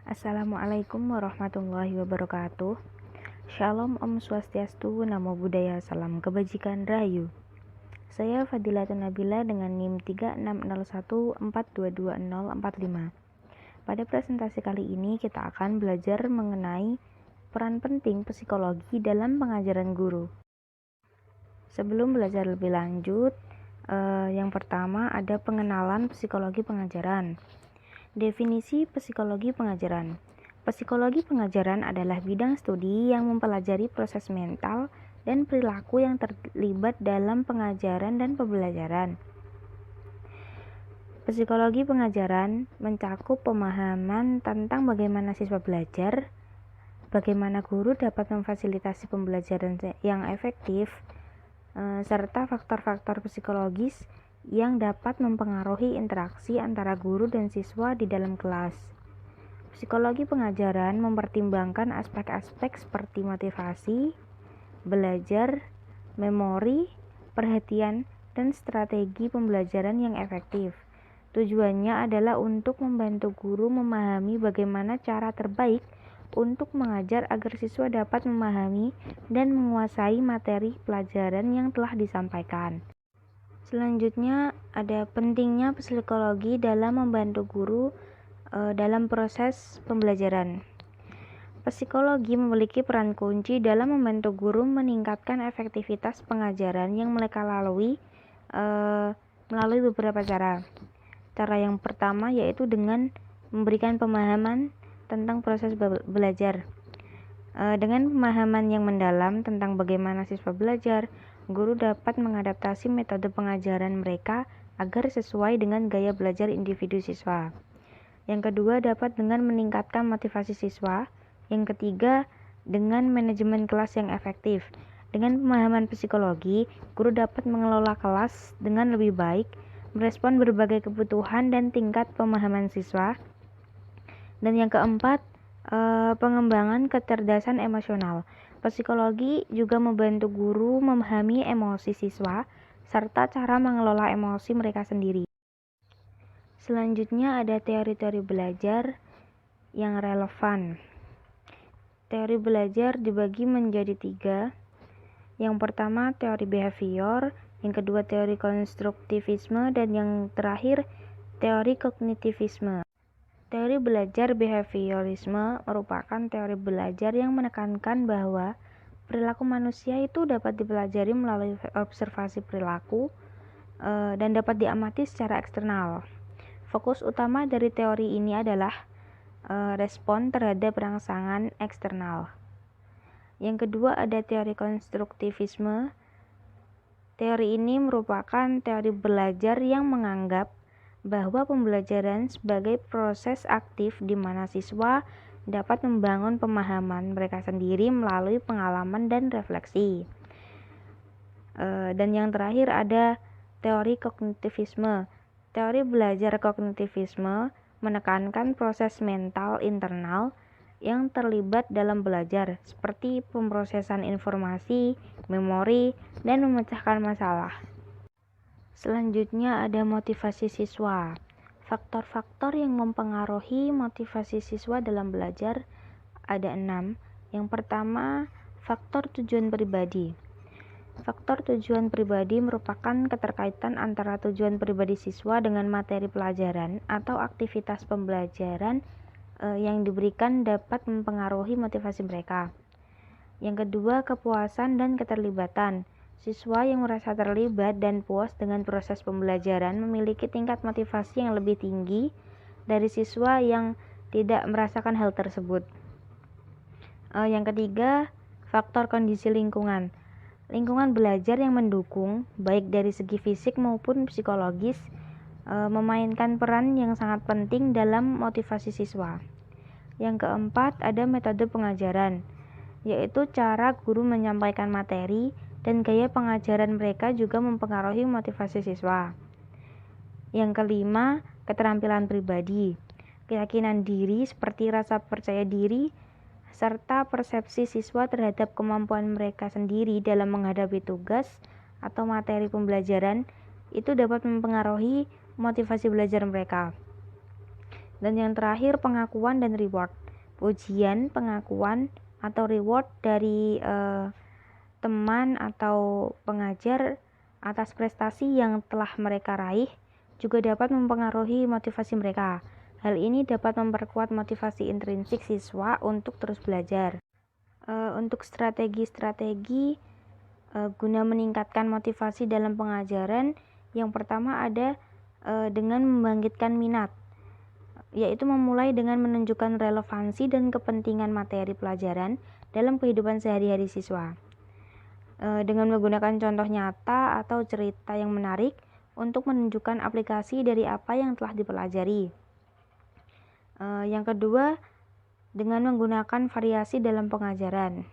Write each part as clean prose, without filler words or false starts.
Assalamualaikum warahmatullahi wabarakatuh. Shalom, Om Swastiastu, Namo Buddhaya, Salam Kebajikan Rahayu. Saya Fadilatun Nabila dengan NIM 3601422045. Pada presentasi kali ini kita akan belajar mengenai peran penting psikologi dalam pengajaran guru. Sebelum belajar lebih lanjut, yang pertama ada pengenalan psikologi pengajaran. Definisi psikologi pengajaran. Psikologi pengajaran adalah bidang studi yang mempelajari proses mental dan perilaku yang terlibat dalam pengajaran dan pembelajaran. Psikologi pengajaran mencakup pemahaman tentang bagaimana siswa belajar, bagaimana guru dapat memfasilitasi pembelajaran yang efektif, serta faktor-faktor psikologis yang dapat mempengaruhi interaksi antara guru dan siswa di dalam kelas. Psikologi pengajaran mempertimbangkan aspek-aspek seperti motivasi, belajar, memori, perhatian, dan strategi pembelajaran yang efektif. Tujuannya adalah untuk membantu guru memahami bagaimana cara terbaik untuk mengajar agar siswa dapat memahami dan menguasai materi pelajaran yang telah disampaikan. Selanjutnya, ada pentingnya psikologi dalam membantu guru dalam proses pembelajaran. Psikologi memiliki peran kunci dalam membantu guru meningkatkan efektivitas pengajaran yang mereka lalui melalui beberapa cara. Cara yang pertama yaitu dengan memberikan pemahaman tentang proses belajar. Dengan pemahaman yang mendalam tentang bagaimana siswa belajar, guru dapat mengadaptasi metode pengajaran mereka agar sesuai dengan gaya belajar individu siswa. Yang kedua, dapat dengan meningkatkan motivasi siswa. Yang ketiga, dengan manajemen kelas yang efektif. Dengan pemahaman psikologi, guru dapat mengelola kelas dengan lebih baik, merespon berbagai kebutuhan dan tingkat pemahaman siswa. Dan yang keempat, pengembangan kecerdasan emosional. Psikologi juga membantu guru memahami emosi siswa serta cara mengelola emosi mereka sendiri. Selanjutnya ada teori-teori belajar yang relevan. Teori belajar dibagi menjadi 3. Yang pertama teori behavior, yang kedua teori konstruktivisme, dan yang terakhir teori kognitivisme. Teori belajar behaviorisme merupakan teori belajar yang menekankan bahwa perilaku manusia itu dapat dipelajari melalui observasi perilaku dan dapat diamati secara eksternal. Fokus utama dari teori ini adalah respon terhadap rangsangan eksternal. Yang kedua ada teori konstruktivisme. Teori ini merupakan teori belajar yang menganggap bahwa pembelajaran sebagai proses aktif di mana siswa dapat membangun pemahaman mereka sendiri melalui pengalaman dan refleksi. Dan yang terakhir ada teori kognitivisme. Teori belajar kognitivisme menekankan proses mental internal yang terlibat dalam belajar, seperti pemrosesan informasi, memori, dan memecahkan masalah. Selanjutnya ada motivasi siswa. Faktor-faktor yang mempengaruhi motivasi siswa dalam belajar ada 6. Yang pertama, faktor tujuan pribadi. Faktor tujuan pribadi merupakan keterkaitan antara tujuan pribadi siswa dengan materi pelajaran atau aktivitas pembelajaran yang diberikan dapat mempengaruhi motivasi mereka. Yang kedua, kepuasan dan keterlibatan. Siswa yang merasa terlibat dan puas dengan proses pembelajaran memiliki tingkat motivasi yang lebih tinggi dari siswa yang tidak merasakan hal tersebut. Yang ketiga, faktor kondisi lingkungan. Lingkungan belajar yang mendukung, baik dari segi fisik maupun psikologis, memainkan peran yang sangat penting dalam motivasi siswa. Yang keempat, ada metode pengajaran, yaitu cara guru menyampaikan materi dan gaya pengajaran mereka juga mempengaruhi motivasi siswa. Yang kelima, keterampilan pribadi. Keyakinan diri seperti rasa percaya diri serta persepsi siswa terhadap kemampuan mereka sendiri dalam menghadapi tugas atau materi pembelajaran itu dapat mempengaruhi motivasi belajar mereka. Dan yang terakhir, pengakuan dan reward. Pujian, pengakuan, atau reward dari teman atau pengajar atas prestasi yang telah mereka raih juga dapat mempengaruhi motivasi mereka. Hal ini dapat memperkuat motivasi intrinsik siswa untuk terus belajar. Untuk strategi-strategi guna meningkatkan motivasi dalam pengajaran, yang pertama ada dengan membangkitkan minat, yaitu memulai dengan menunjukkan relevansi dan kepentingan materi pelajaran dalam kehidupan sehari-hari siswa. Dengan menggunakan contoh nyata atau cerita yang menarik untuk menunjukkan aplikasi dari apa yang telah dipelajari. Yang kedua, dengan menggunakan variasi dalam pengajaran.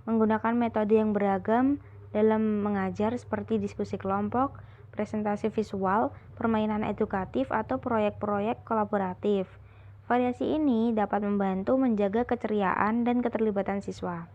Menggunakan metode yang beragam dalam mengajar seperti diskusi kelompok, presentasi visual, permainan edukatif, atau proyek-proyek kolaboratif. Variasi ini dapat membantu menjaga keceriaan dan keterlibatan siswa.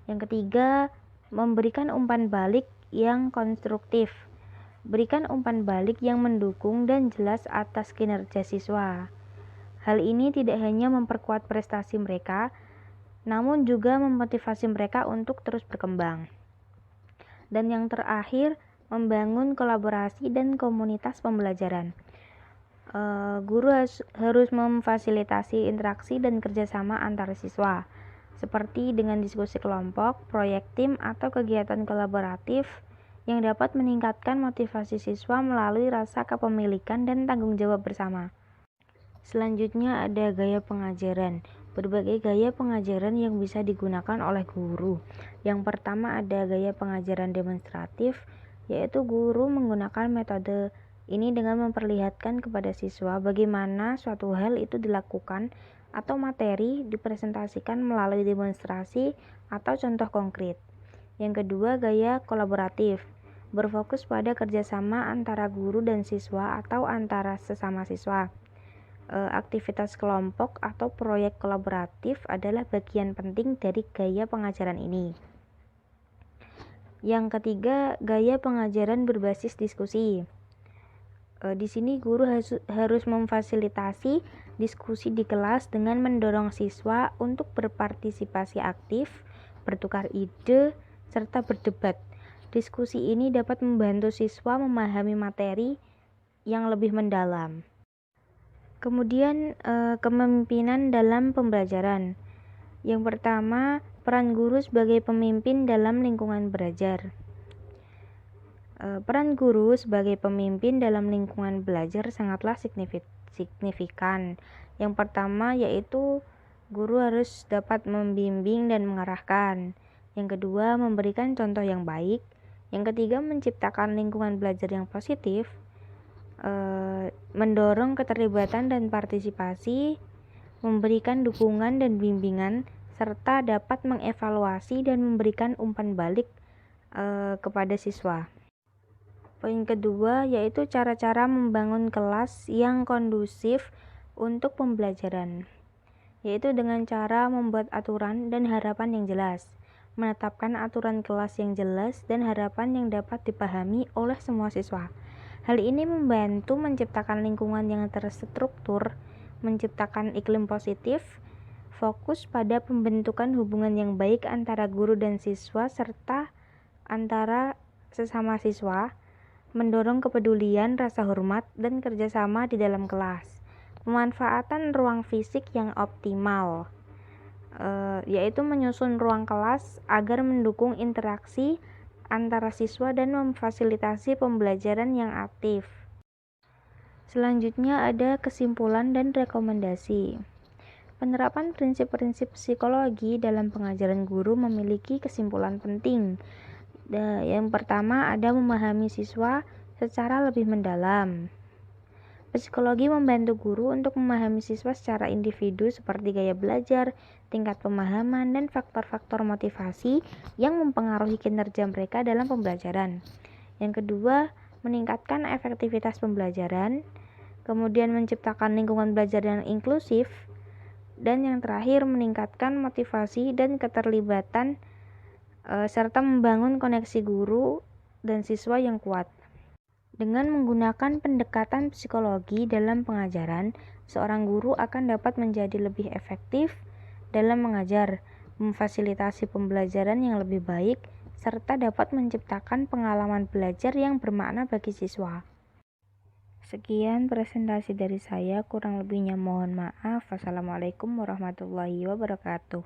Yang ketiga, memberikan umpan balik yang konstruktif. Berikan umpan balik yang mendukung dan jelas atas kinerja siswa. Hal ini tidak hanya memperkuat prestasi mereka, namun juga memotivasi mereka untuk terus berkembang. Dan yang terakhir, membangun kolaborasi dan komunitas pembelajaran. Guru harus memfasilitasi interaksi dan kerjasama antar siswa, seperti dengan diskusi kelompok, proyek tim, atau kegiatan kolaboratif yang dapat meningkatkan motivasi siswa melalui rasa kepemilikan dan tanggung jawab bersama. Selanjutnya ada gaya pengajaran. Berbagai gaya pengajaran yang bisa digunakan oleh guru. Yang pertama ada gaya pengajaran demonstratif, yaitu guru menggunakan metode ini dengan memperlihatkan kepada siswa bagaimana suatu hal itu dilakukan atau materi dipresentasikan melalui demonstrasi atau contoh konkret. Yang kedua, gaya kolaboratif, berfokus pada kerjasama antara guru dan siswa atau antara sesama siswa. Aktivitas kelompok atau proyek kolaboratif adalah bagian penting dari gaya pengajaran ini. Yang ketiga, gaya pengajaran berbasis diskusi. Di sini guru harus memfasilitasi diskusi di kelas dengan mendorong siswa untuk berpartisipasi aktif, bertukar ide, serta berdebat. Diskusi ini dapat membantu siswa memahami materi yang lebih mendalam. Kemudian kepemimpinan dalam pembelajaran. Yang pertama, peran guru sebagai pemimpin dalam lingkungan belajar. Peran guru sebagai pemimpin dalam lingkungan belajar sangatlah signifikan. Yang pertama yaitu guru harus dapat membimbing dan mengarahkan. Yang kedua, memberikan contoh yang baik. Yang ketiga, menciptakan lingkungan belajar yang positif. Mendorong keterlibatan dan partisipasi, memberikan dukungan dan bimbingan, serta dapat mengevaluasi dan memberikan umpan balik kepada siswa. Poin kedua yaitu cara-cara membangun kelas yang kondusif untuk pembelajaran, yaitu dengan cara membuat aturan dan harapan yang jelas, menetapkan aturan kelas yang jelas dan harapan yang dapat dipahami oleh semua siswa. Hal ini membantu menciptakan lingkungan yang terstruktur, menciptakan iklim positif, fokus pada pembentukan hubungan yang baik antara guru dan siswa serta antara sesama siswa, mendorong kepedulian, rasa hormat, dan kerjasama di dalam kelas. Pemanfaatan ruang fisik yang optimal, yaitu menyusun ruang kelas agar mendukung interaksi antara siswa dan memfasilitasi pembelajaran yang aktif. Selanjutnya ada kesimpulan dan rekomendasi. Penerapan prinsip-prinsip psikologi dalam pengajaran guru memiliki kesimpulan penting. Yang pertama ada memahami siswa secara lebih mendalam. Psikologi membantu guru untuk memahami siswa secara individu seperti gaya belajar, tingkat pemahaman, dan faktor-faktor motivasi yang mempengaruhi kinerja mereka dalam pembelajaran. Yang kedua, meningkatkan efektivitas pembelajaran, kemudian menciptakan lingkungan belajar yang inklusif, dan yang terakhir meningkatkan motivasi dan keterlibatan serta membangun koneksi guru dan siswa yang kuat. Dengan menggunakan pendekatan psikologi dalam pengajaran, seorang guru akan dapat menjadi lebih efektif dalam mengajar, memfasilitasi pembelajaran yang lebih baik, serta dapat menciptakan pengalaman belajar yang bermakna bagi siswa. Sekian presentasi dari saya, kurang lebihnya mohon maaf. Wassalamualaikum warahmatullahi wabarakatuh.